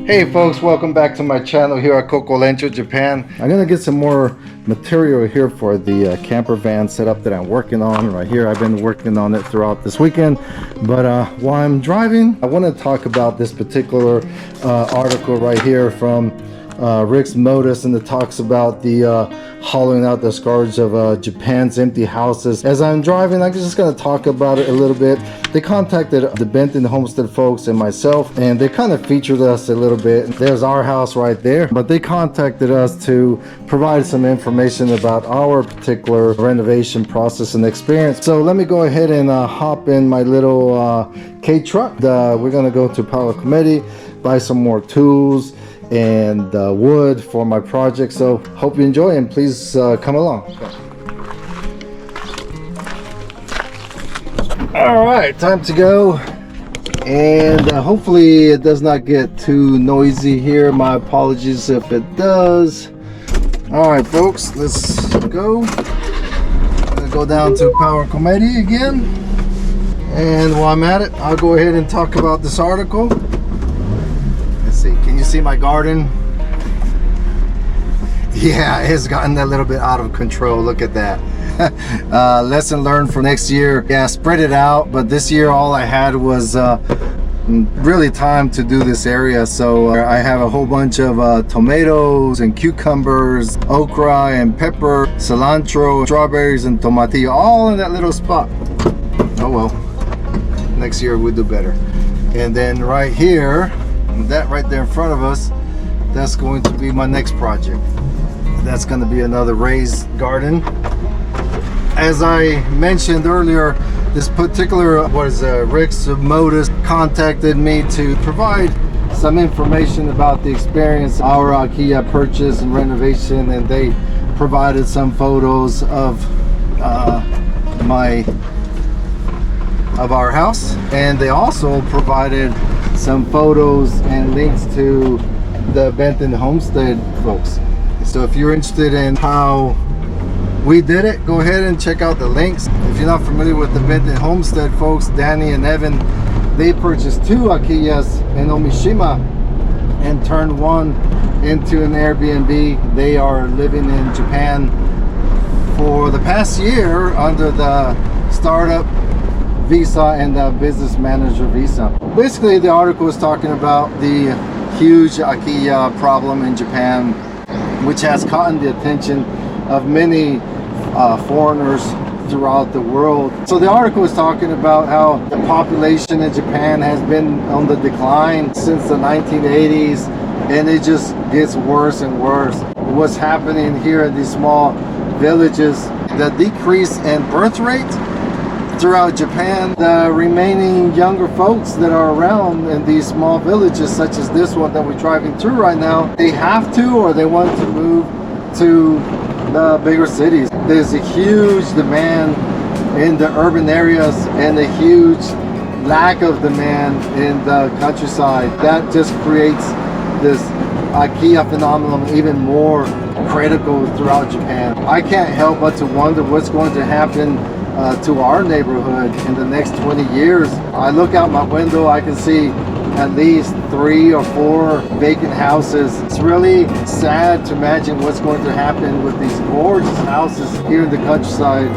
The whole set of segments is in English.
Hey folks, welcome back to my channel here at Coco, Lencho, Japan. I'm gonna get some more material here for the camper van setup that I'm working on right here. I've been working on it throughout this weekend, but while I'm driving, I want to talk about this particular article right here from Rick's Modus, and it talks about the hollowing out the scourge of Japan's empty houses. As I'm driving, I'm just going to talk about it a little bit. They contacted the Benton Homestead folks and myself, and they kind of featured us a little bit. There's our house right there, but they contacted us to provide some information about our particular renovation process and experience. So let me go ahead and hop in my little K truck. We're going to go to Power Committee, buy some more tools and wood for my project. So hope you enjoy, and please come along. All right, time to go, and hopefully it does not get too noisy here. My apologies if it does. All right folks, let's go. I'm gonna go down to Power Committee again, and while I'm at it, I'll go ahead and talk about this article. Can you see my garden? Yeah, it's gotten a little bit out of control. Look at that. Lesson learned for next year. Yeah, spread it out, but this year all I had was really time to do this area. So I have a whole bunch of tomatoes and cucumbers, okra and pepper, cilantro, strawberries and tomatillo, all in that little spot. Oh well, next year we'll do better. And then right here, that right there in front of us, that's going to be my next project. That's going to be another raised garden. As I mentioned earlier, this particular Rick's Modus contacted me to provide some information about the experience, our Akiya purchase and renovation, and they provided some photos of our house, and they also provided some photos and links to the Benton Homestead folks. So if you're interested in how we did it, go ahead and check out the links. If you're not familiar with the Benton Homestead folks, Danny and Evan, they purchased 2 Akiyas in Omishima and turned one into an Airbnb. They are living in Japan for the past year under the startup visa and the business manager visa. Basically, the article is talking about the huge Akiya problem in Japan, which has caught the attention of many foreigners throughout the world. So the article is talking about how the population in Japan has been on the decline since the 1980s, and it just gets worse and worse. What's happening here in these small villages, the decrease in birth rate throughout Japan, the remaining younger folks that are around in these small villages such as this one that we're driving through right now, they have to, or they want to move to the bigger cities. There's a huge demand in the urban areas and a huge lack of demand in the countryside. That just creates this Akiya phenomenon even more critical throughout Japan. I can't help but to wonder what's going to happen to our neighborhood in the next 20 years. I look out my window, I can see at least 3 or 4 vacant houses. It's really sad to imagine what's going to happen with these gorgeous houses here in the countryside.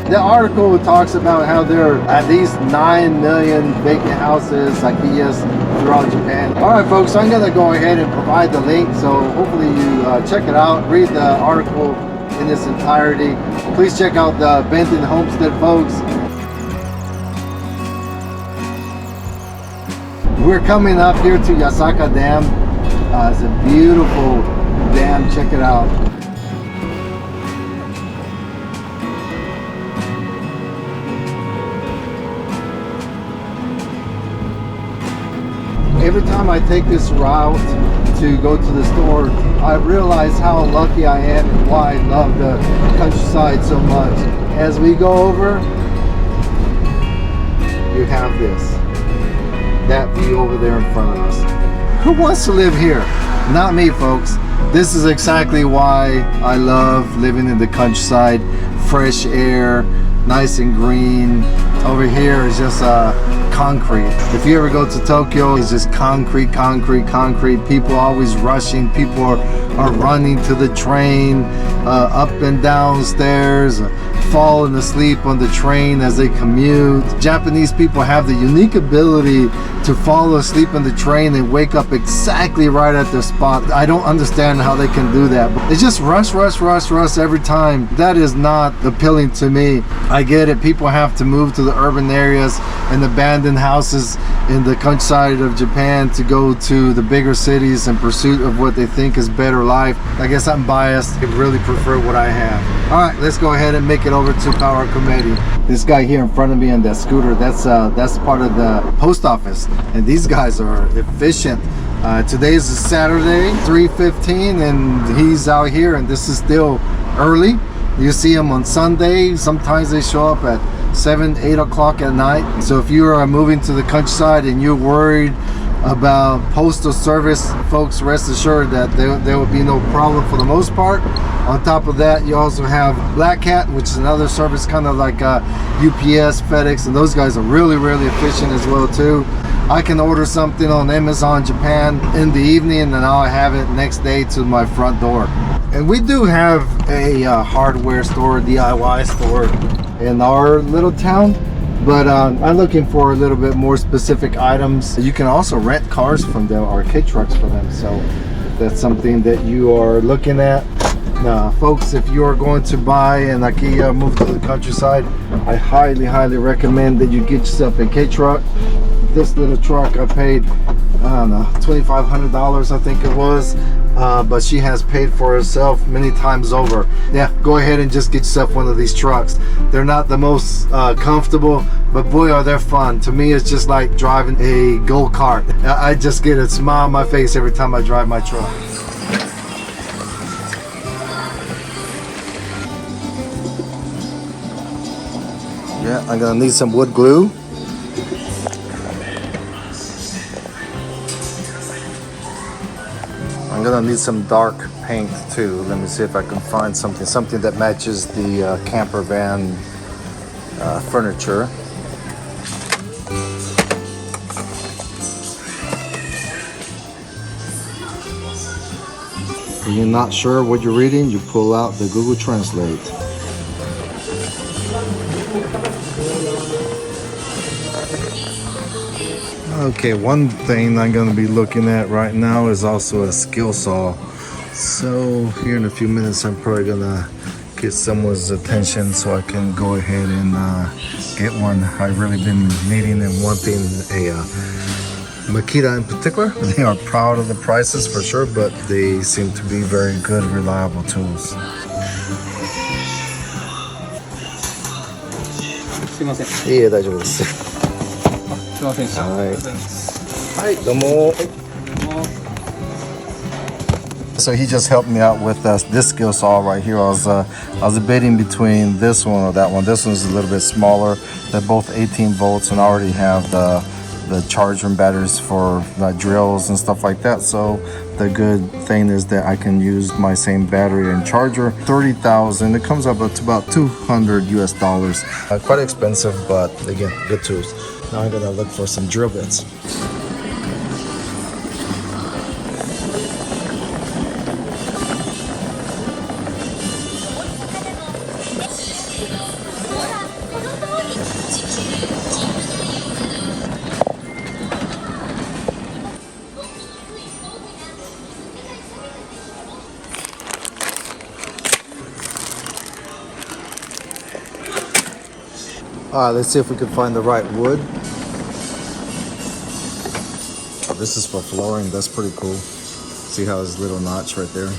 The article talks about how there are at least 9 million vacant houses, Akiyas, throughout Japan. Alright folks, I'm going to go ahead and provide the link, so hopefully you check it out, read the article in its entirety. Please check out the Benton Homestead folks. We're coming up here to Yasaka Dam. It's a beautiful dam, check it out. Every time I take this route to go to the store, I realize how lucky I am and why I love the countryside so much. As we go over, you have this, that view over there in front of us. Who wants to live here? Not me, folks. This is exactly why I love living in the countryside. Fresh air, nice and green. Over here is just concrete. If you ever go to Tokyo, it's just concrete. People always rushing. People are running to the train, up and down stairs, falling asleep on the train as they commute. Japanese people have the unique ability to fall asleep on the train and wake up exactly right at their spot. I don't understand how they can do that. It's just rush every time. That is not appealing to me. I get it. People have to move to the urban areas and abandoned houses in the countryside of Japan to go to the bigger cities in pursuit of what they think is better life. I guess I'm biased. I really prefer what I have. All right, let's go ahead and make it over to Power Committee. This guy here in front of me on that scooter, that's part of the post office, and these guys are efficient. Today is a Saturday, 3:15, and he's out here, and this is still early. You see him on Sunday. Sometimes they show up at 7, 8 o'clock at night. So if you are moving to the countryside and you're worried about postal service, folks, rest assured that there will be no problem for the most part. On top of that, you also have Black Cat, which is another service kind of like UPS, FedEx, and those guys are really efficient as well too. I can order something on Amazon Japan in the evening and I'll have it next day to my front door. And we do have a hardware store, DIY store in our little town, but I'm looking for a little bit more specific items. You can also rent cars from them, or kit trucks for them, so if that's something that you are looking at. Folks, if you are going to buy an Akiya, move to the countryside, I highly recommend that you get yourself a kit truck. This little truck I paid, I don't know, $2,500 I think it was, but she has paid for herself many times over. Yeah, go ahead and just get yourself one of these trucks. They're not the most comfortable, but boy are they fun. To me, it's just like driving a go-kart. I just get a smile on my face every time I drive my truck. Yeah, I'm gonna need some wood glue. I'm gonna need some dark paint too. Let me see if I can find something that matches the camper van furniture. When you're not sure what you're reading, you pull out the Google Translate. Okay, one thing I'm going to be looking at right now is also a skill saw. So here in a few minutes I'm probably going to get someone's attention so I can go ahead and get one. I've really been needing and wanting a Makita in particular. They are proud of the prices for sure, but they seem to be very good, reliable tools. Yeah, 大丈夫です。So he just helped me out with this skill saw right here. I was debating between this one or that one. This one's a little bit smaller. They're both 18 volts and I already have the charger and batteries for drills and stuff like that. So the good thing is that I can use my same battery and charger. 30,000. It comes up to about $200 US. Quite expensive, but again, good tools. Now I'm gonna look for some drill bits. Let's see if we can find the right wood. Oh, this is for flooring. That's pretty cool. See how there's a little notch right there?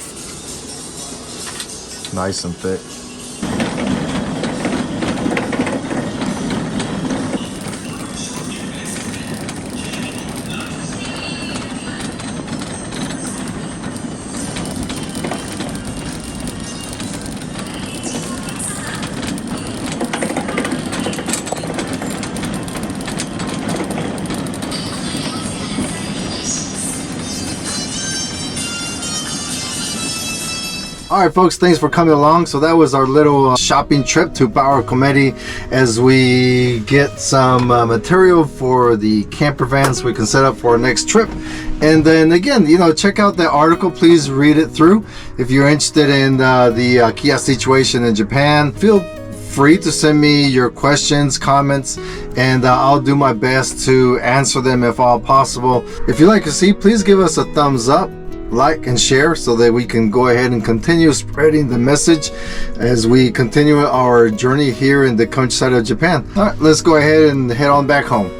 Nice and thick. All right, folks, thanks for coming along. So that was our little shopping trip to Power Committee as we get some material for the camper vans we can set up for our next trip. And then again, you know, check out that article. Please read it through. If you're interested in the Akiya situation in Japan, feel free to send me your questions, comments, and I'll do my best to answer them if all possible. If you like to see, please give us a thumbs up, like and share so that we can go ahead and continue spreading the message as we continue our journey here in the countryside of Japan. All right, let's go ahead and head on back home.